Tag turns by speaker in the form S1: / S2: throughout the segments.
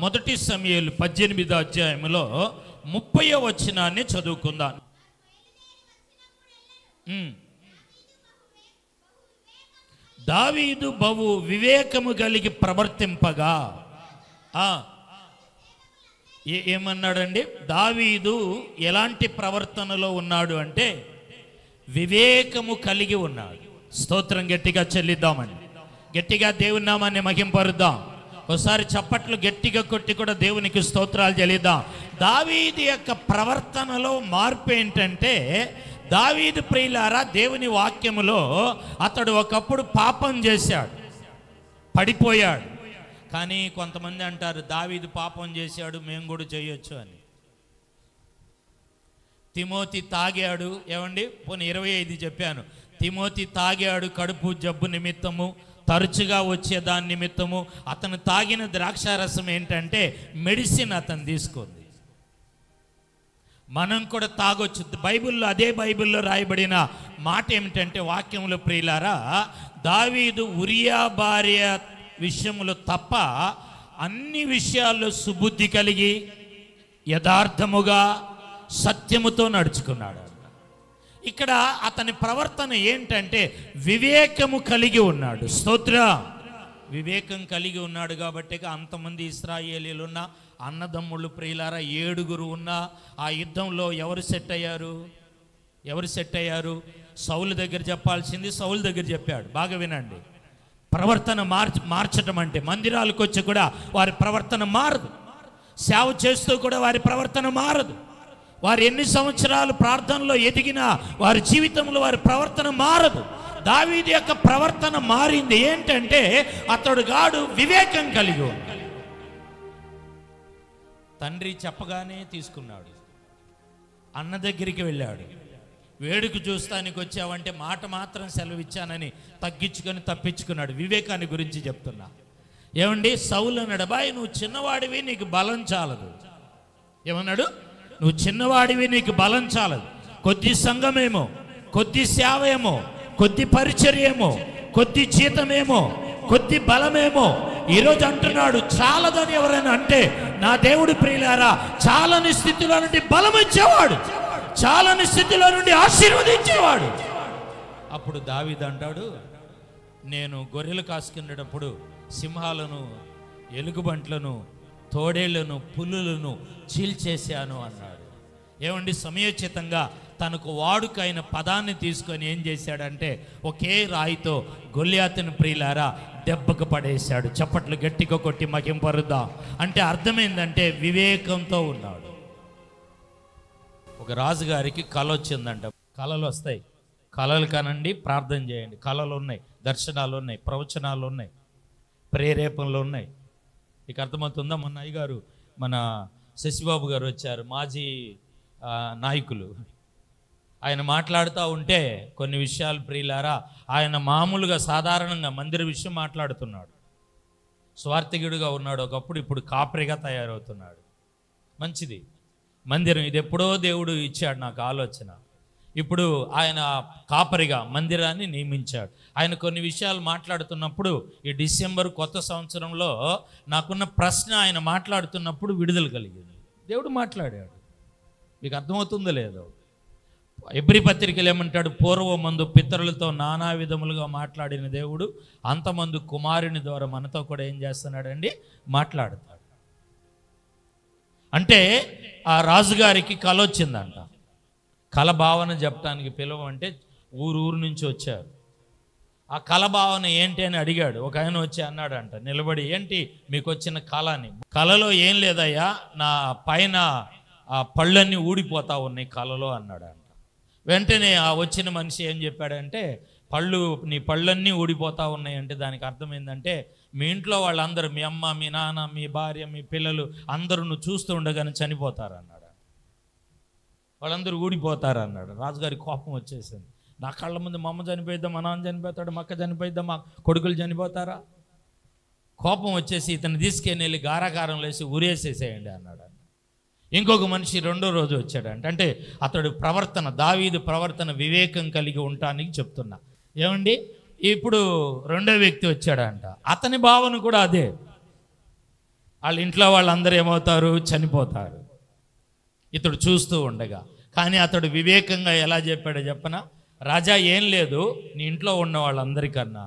S1: మొదటి సమూయేలు 18వ అధ్యాయంలో 30వ వచనాన్ని చదువుకుందాం. దావీదు బహు వివేకము కలిగి ప్రవర్తింపగా ఏమన్నాడండి? దావీదు ఎలాంటి ప్రవర్తనలో ఉన్నాడు అంటే వివేకము కలిగి ఉన్నాడు. స్తోత్రం గట్టిగా చెల్లిద్దామండి. గట్టిగా దేవుని నామాన్ని మహింపరుద్దాం. ఒకసారి చప్పట్లు గట్టిగా కొట్టి కూడా దేవునికి స్తోత్రాలు చెల్లిద్దాం. దావీదు యొక్క ప్రవర్తనలో మార్పు ఏంటంటే, దావీదు ప్రియులారా, దేవుని వాక్యములో అతడు ఒకప్పుడు పాపం చేశాడు, పడిపోయాడు. కానీ కొంతమంది అంటారు దావీదు పాపం చేశాడు, మేము కూడా చేయొచ్చు అని. తిమోతి తాగాడు, ఏమండి పోనీ 25 చెప్పాను. తిమోతి తాగాడు కడుపు జబ్బు నిమిత్తము, తరచుగా వచ్చే దాని నిమిత్తము. అతను తాగిన ద్రాక్షారసం ఏంటంటే మెడిసిన్ అతను తీసుకుంది. మనం కూడా తాగొచ్చు. బైబిల్లో, అదే బైబిల్లో రాయబడిన మాట ఏమిటంటే, వాక్యములో ప్రియులారా, దావీదు ఉరియా భార్య విషయములో తప్ప అన్ని విషయాల్లో సుబుద్ధి కలిగి యథార్థముగా సత్యముతో నడుచుకున్నాడు. ఇక్కడ అతని ప్రవర్తన ఏంటంటే వివేకము కలిగి ఉన్నాడు. స్తోత్ర. వివేకం కలిగి ఉన్నాడు కాబట్టి అంతమంది ఇశ్రాయేలీలు ఉన్న అన్నదమ్ముళ్ళు ప్రియులారా 7 ఉన్నా ఆ యుద్ధంలో ఎవరు సెట్ అయ్యారు? సౌలు దగ్గర చెప్పాల్సింది సౌలు దగ్గర చెప్పాడు. బాగా వినండి. ప్రవర్తన మార్చటం అంటే మందిరాలకు వచ్చి కూడా వారి ప్రవర్తన మారదు. సేవ చేస్తూ కూడా వారి ప్రవర్తన మారదు. వారు ఎన్ని సంవత్సరాలు ప్రార్థనలో ఎదిగినా వారి జీవితంలో వారి ప్రవర్తన మారదు. దావీదు యొక్క ప్రవర్తన మారింది. ఏంటంటే అతడు గాడు వివేకం కలిగి ఉన్నాడు. తండ్రి చెప్పగానే తీసుకున్నాడు. అన్న దగ్గరికి వెళ్ళాడు. వేడుక చూస్తానికి వచ్చావంటే మాట మాత్రం సెలవిచ్చానని తగ్గించుకొని తప్పించుకున్నాడు. వివేకాన్ని గురించి చెప్తున్నా. ఏమండి, సౌలు అన్నాడు, అబ్బాయి నువ్వు చిన్నవాడివి, నీకు బలం చాలదు. ఏమన్నాడు? నువ్వు చిన్నవాడివి, నీకు బలం చాలదు. కొద్ది సంఘమేమో, కొద్ది సేవ ఏమో, కొద్ది పరిచర్యేమో, కొద్ది జీతమేమో, కొద్ది బలమేమో. ఈరోజు అంటున్నాడు చాలదని ఎవరైనా అంటే, నా దేవుడు ప్రియులారా చాలని స్థితిలో నుండి బలం ఇచ్చేవాడు, చాలని స్థితిలో నుండి ఆశీర్వదించేవాడు. అప్పుడు దావీదు అంటాడు, నేను గొర్రెలు కాసుకునేటప్పుడు సింహాలను, ఎలుగుబంట్లను, తోడేళ్లను, పులులను చీల్చేశాను అన్నాడు. ఏమండి, సమయోచితంగా తనకు వాడుకైన పదాన్ని తీసుకొని ఏం చేశాడంటే ఒకే రాయితో గొల్యాతుని ప్రియులారా దెబ్బకు పడేశాడు. చప్పట్లు గట్టిగా కొట్టి మహింపరుద్దాం. అంటే అర్థమైందంటే వివేకంతో ఉన్నాడు. ఒక రాజుగారికి కళ వచ్చిందంట. కళలు వస్తాయి, కళలు కానండి, ప్రార్థన చేయండి. కళలు ఉన్నాయి, దర్శనాలు ఉన్నాయి, ప్రవచనాలు ఉన్నాయి, ప్రేరేపణలు ఉన్నాయి. ఇక అర్థమవుతుందా? మొన్న అయ్యగారు, మన శశిబాబు గారు వచ్చారు, మాజీ నాయకులు. ఆయన మాట్లాడుతూ ఉంటే కొన్ని విషయాలు ప్రియులారా, ఆయన మామూలుగా సాధారణంగా మందిర విషయం మాట్లాడుతున్నాడు. స్వార్థికుడిగా ఉన్నాడు ఒకప్పుడు, ఇప్పుడు కాపరిగా తయారవుతున్నాడు. మంచిది, మందిరం ఇది ఎప్పుడో దేవుడు ఇచ్చాడు నాకు ఆలోచన. ఇప్పుడు ఆయన కాపరిగా మందిరాన్ని నియమించాడు. ఆయన కొన్ని విషయాలు మాట్లాడుతున్నప్పుడు ఈ డిసెంబర్ కొత్త సంవత్సరంలో నాకున్న ప్రశ్న, ఆయన మాట్లాడుతున్నప్పుడు విడుదల కలిగింది. దేవుడు మాట్లాడాడు. మీకు అర్థమవుతుందో లేదో? ఎబ్రీ పత్రికలు ఏమంటాడు? పూర్వమందు పితరులతో నానా విధములుగా మాట్లాడిన దేవుడు అంతమందు కుమారుని ద్వారా మనతో కూడా ఏం చేస్తున్నాడండి? మాట్లాడతాడు. అంటే ఆ రాజుగారికి కల వచ్చిందంట. కల భావన చెప్పడానికి పిలవమంటే ఊరు నుంచి వచ్చారు. ఆ కల భావన ఏంటి అని అడిగాడు. ఒక ఆయన వచ్చి అన్నాడంట నిలబడి, ఏంటి మీకు వచ్చిన కళ అని. కళలో ఏం లేదయ్యా, నా పైన ఆ పళ్ళన్నీ ఊడిపోతా ఉన్నాయి కళలో అన్నాడంట. వెంటనే ఆ వచ్చిన మనిషి ఏం చెప్పాడంటే, నీ పళ్ళన్నీ ఊడిపోతూ ఉన్నాయి అంటే దానికి అర్థం ఏంటంటే, మీ ఇంట్లో వాళ్ళందరూ, మీ అమ్మ, మీ నాన్న, మీ భార్య, మీ పిల్లలు అందరూ నువ్వు చూస్తూ ఉండగానే చనిపోతారన్నాడు. వాళ్ళందరూ ఊడిపోతారన్నాడు. రాజుగారి కోపం వచ్చేసింది. నా కళ్ళ ముందు మా అమ్మ చనిపోయిద్దాం, మా నాన్న చనిపోతాడు, మా అక్క చనిపోయిద్దాం, మా కొడుకులు చనిపోతారా? కోపం వచ్చేసి ఇతను తీసుకెళ్ళి గారాగారంలో వేసి ఊరేసేసేయండి అన్నాడు. ఇంకొక మనిషి రెండో రోజు వచ్చాడంట. అంటే అతడు ప్రవర్తన, దావీదు ప్రవర్తన వివేకం కలిగి ఉండటానికి చెప్తున్నా. ఏమండి, ఇప్పుడు రెండో వ్యక్తి వచ్చాడంట. అతని భావన కూడా అదే. వాళ్ళ ఇంట్లో వాళ్ళందరూ ఏమవుతారు? చనిపోతారు. ఇతడు చూస్తూ ఉండగా. కానీ అతడు వివేకంగా ఎలా చెప్పాడో చెప్పనా? రాజా, ఏం లేదు, నీ ఇంట్లో ఉన్న వాళ్ళందరికన్నా,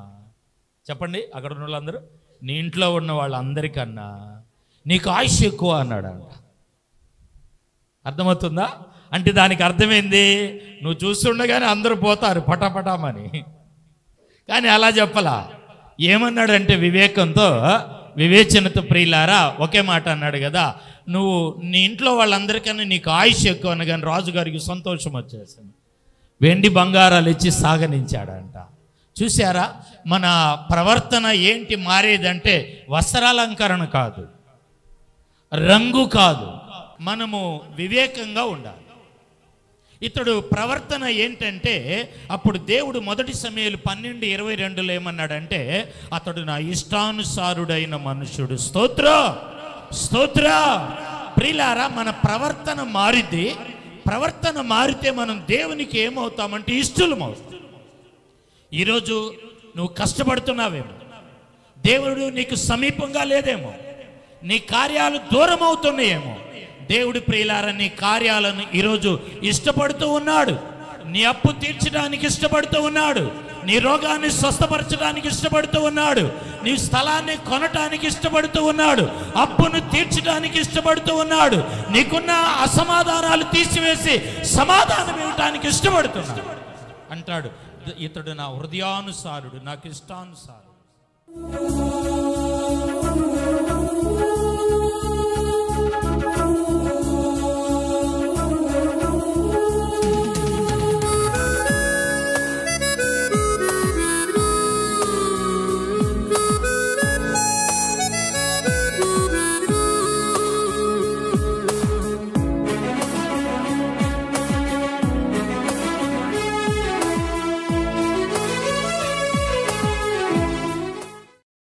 S1: చెప్పండి అక్కడ ఉన్న వాళ్ళందరూ, నీ ఇంట్లో ఉన్న వాళ్ళందరికన్నా నీకు ఆయుష్ ఎక్కువ అన్నాడంట. అర్థమవుతుందా? అంటే దానికి అర్థమైంది, నువ్వు చూస్తుండగానే అందరూ పోతారు పటాపటామని. కానీ అలా చెప్పలా. ఏమన్నాడంటే వివేకంతో, వివేచనతో, ప్రియులారా, ఒకే మాట అన్నాడు కదా, నువ్వు నీ ఇంట్లో వాళ్ళందరికన్నా నీకు ఆయుష్ ఎక్కువ అనగానే రాజుగారికి సంతోషం వచ్చేసింది. వెండి బంగారాలు ఇచ్చి సాగనించాడంట. చూసారా, మన ప్రవర్తన ఏంటి మారేదంటే వస్త్రాలంకరణ కాదు, రంగు కాదు, మనము వివేకంగా ఉండాలి. ఇతడు ప్రవర్తన ఏంటంటే, అప్పుడు దేవుడు 1 సమూయేలు 12:22 ఏమన్నాడంటే, అతడు నా ఇష్టానుసారుడైన మనుషుడు. స్తోత్ర. ప్రియులారా, మన ప్రవర్తన మారితే, ప్రవర్తన మారితే మనం దేవునికి ఏమవుతామంటే ఇష్టలమవుతాం. ఈరోజు నువ్వు కష్టపడుతున్నావేమో, దేవుడు నీకు సమీపంగా లేదేమో, నీ కార్యాలు దూరం అవుతున్నాయేమో. దేవుడి ప్రియులారా, నీ కార్యాలను ఈరోజు ఇష్టపడుతూ ఉన్నాడు. నీ అప్పు తీర్చడానికి ఇష్టపడుతూ ఉన్నాడు, నీ రోగాన్ని స్వస్థపరచడానికి ఇష్టపడుతూ ఉన్నాడు, నీ స్థలాన్ని కొనటానికి ఇష్టపడుతూ ఉన్నాడు, అప్పును తీర్చడానికి ఇష్టపడుతూ ఉన్నాడు, నీకున్న అసమాధానాలు తీసివేసి సమాధానం ఇవ్వటానికి ఇష్టపడుతున్నాడు. అంటాడు, ఇతడు నా హృదయానుసారుడు, నాకు ఇష్టానుసారుడు.